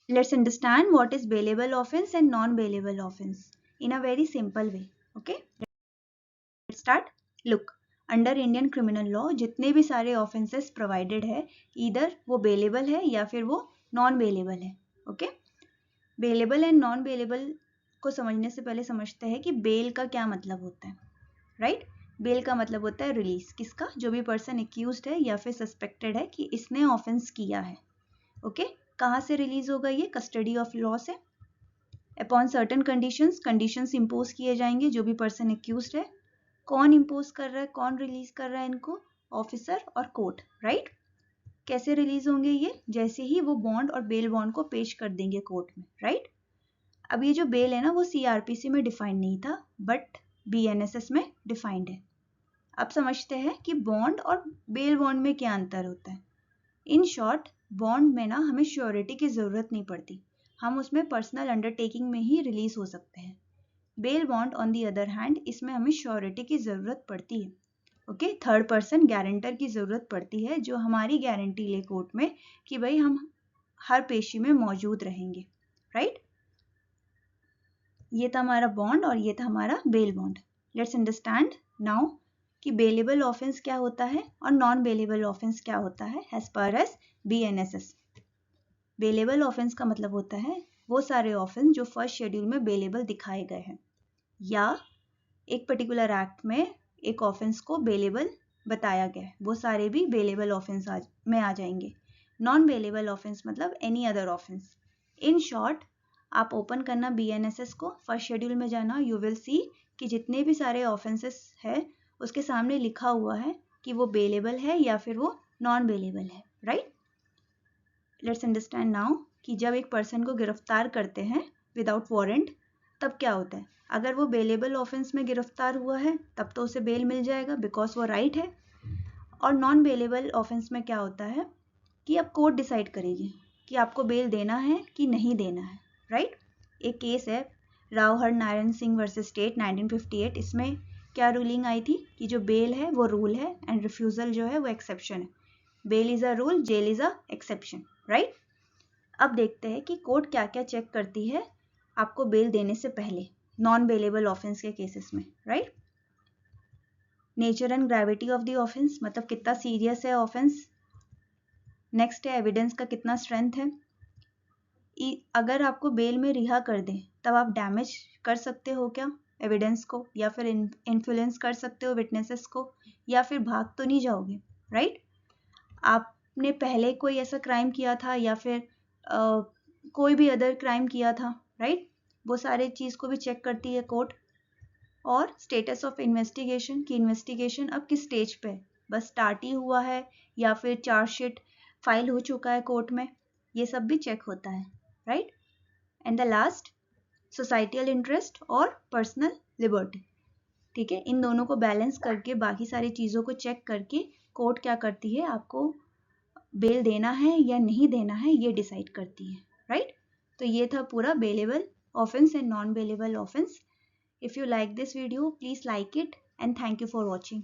Let's understand what is bailable offense and non-bailable offense in a very simple way. Okay, let's start. Look, under Indian criminal law जितने भी सारे offences provided है, either वो bailable है या फिर वो नॉन बेलेबल है. Okay, bailable and non bailable को समझने से पहले समझते हैं कि बेल का क्या मतलब होता है. राइट, बेल का मतलब होता है रिलीज. किसका? जो भी पर्सन एक्यूज्ड है या फिर सस्पेक्टेड है कि इसने ऑफेंस किया है. ओके, कहाँ से रिलीज होगा ये? कस्टडी ऑफ लॉ से. अपॉन सर्टेन कंडीशंस इंपोज किए जाएंगे जो भी पर्सन एक्यूज्ड है. कौन इंपोज कर रहा है, कौन रिलीज कर रहा है इनको? ऑफिसर और कोर्ट. राइट, कैसे रिलीज होंगे ये? जैसे ही वो बॉन्ड और बेल बॉन्ड को पेश कर देंगे कोर्ट में. राइट, अब ये जो बेल है ना वो सीआरपीसी में डिफाइंड नहीं था बट बीएनएसएस में डिफाइंड है. अब समझते हैं कि बॉन्ड और बेल बॉन्ड में क्या अंतर होता है. इन शॉर्ट, बॉन्ड में ना हमें श्योरिटी की जरूरत नहीं पड़ती, हम उसमें पर्सनल अंडरटेकिंग में ही रिलीज हो सकते हैं. Bail bond on the other hand, इसमें हमें श्योरिटी की जरूरत पड़ती है. ओके, थर्ड पर्सन गारंटर की जरूरत पड़ती है जो हमारी गारंटी ले कोर्ट में कि भाई हम हर पेशी में मौजूद रहेंगे. राइट, ये था हमारा बॉन्ड और ये था हमारा bail bond. Let's understand now कि बेलेबल ऑफेंस क्या होता है और नॉन बेलेबल ऑफेंस क्या होता है as per as BNSS. Bailable offence का मतलब होता है वो सारे ऑफेंस जो फर्स्ट शेड्यूल में बेलेबल दिखाए गए हैं या एक पर्टिकुलर एक्ट में एक ऑफेंस को बेलेबल बताया गया है, वो सारे भी बेलेबल ऑफेंस में आ जाएंगे. नॉन बेलेबल ऑफेंस मतलब any other offence. In short, आप ओपन करना बीएनएसएस को, फर्स्ट शेड्यूल में जाना, यू विल सी कि जितने भी सारे ऑफेंसेस है उसके सामने लिखा हुआ है कि वो बेलेबल है या फिर वो नॉन बेलेबल है. राइट, लेट्स अंडरस्टैंड नाउ कि जब एक पर्सन को गिरफ्तार करते हैं विदाउट वारंट तब क्या होता है. अगर वो बेलेबल ऑफेंस में गिरफ्तार हुआ है तब तो उसे बेल मिल जाएगा बिकॉज वो राइट है. और नॉन बेलेबल ऑफेंस में क्या होता है कि अब कोर्ट डिसाइड करेगी कि आपको बेल देना है कि नहीं देना है. राइट, एक केस है रावहर नारायण सिंह वर्सेस स्टेट 1958. इसमें क्या रूलिंग आई थी कि जो बेल है वो रूल है एंड रिफ्यूजल जो है वो एक्सेप्शन है. Bail is a rule, jail is a exception. Right, अब देखते हैं कि कोर्ट क्या क्या चेक करती है आपको बेल देने से पहले नॉन बेलेबल ऑफेंस के केसेस में. Right, nature and gravity of the offence, मतलब कितना सीरियस है ऑफेंस. नेक्स्ट है एविडेंस का कितना स्ट्रेंथ है. अगर आपको बेल में रिहा कर दें तब आप डैमेज कर सकते हो क्या एविडेंस को, या फिर इन्फ्लुएंस कर सकते हो विटनेसेस को, या फिर भाग तो नहीं जाओगे. राइट, आपने पहले कोई ऐसा क्राइम किया था या फिर कोई भी अदर क्राइम किया था. राइट, वो सारे चीज़ को भी चेक करती है कोर्ट. और स्टेटस ऑफ इन्वेस्टिगेशन, कि इन्वेस्टिगेशन अब किस स्टेज पे है, बस स्टार्ट ही हुआ है या फिर चार्जशीट फाइल हो चुका है कोर्ट में, ये सब भी चेक होता है. Right, and the last societal interest और पर्सनल लिबर्टी. ठीक है, इन दोनों को बैलेंस करके बाकी सारी चीज़ों को चेक करके कोर्ट क्या करती है, आपको बेल देना है या नहीं देना है ये डिसाइड करती है. राइट, तो ये था पूरा bailable offence and non bailable offence. If you like this video, please like it and thank you for watching.